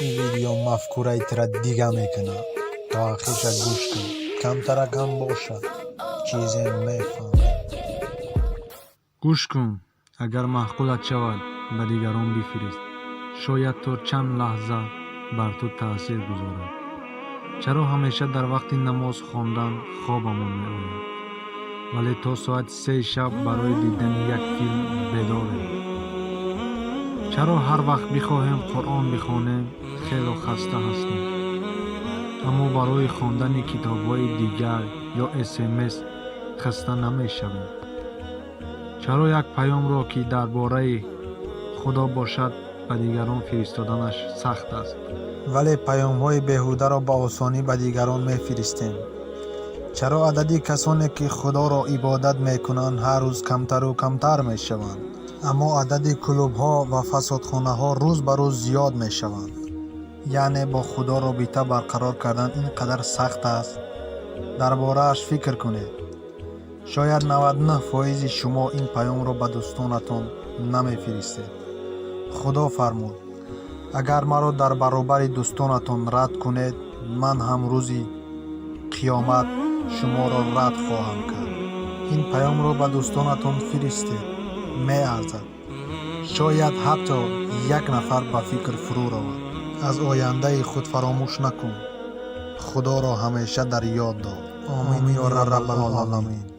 این ویدیو مفکوره تر دیگه میکنه تا آخرش گوش کن کمتر کم باشه چیزی میفهم گوش کن اگر معقولت شود به دیگران بفرست شاید تا چند لحظه بر تو تأثیر گذارد چرا همیشه در وقت نماز خواندن خوابمون میآید ولی تا ساعت 3 شب برای دیدن یک فیلم بیداریم چرا هر وقت بخواهیم قرآن بخوانیم خیلی خسته هستیم اما برای خواندن کتاب‌های دیگر یا SMS خسته نمی‌شویم چرا یک پیام را که درباره خدا باشد به دیگران فرستادنش سخت است ولی پیام های بیهوده را با آسانی به دیگران میفرستیم چرا عددی کسانی که خدا را عبادت میکنند هر روز کمتر و کمتر میشوند اما عدد کلوب ها و فسادخانه ها روز به روز زیاد میشوند یعنی با خدا رابطه برقرار کردن اینقدر سخت است درباره اش فکر کنید شاید 99% شما این پیام را به دوستانتان نمیفرستید خدا فرمود اگر مرا در برابر دوستانتان رد کنید من هم روزی قیامت شما را رد خواهم کرد این پیام را به دوستانتان فرستید می ارزد شاید حتی یک نفر به فکر فرو رود از آینده خود فراموش نکن خدا را همیشه در یاد دار آمین یا رب العالمین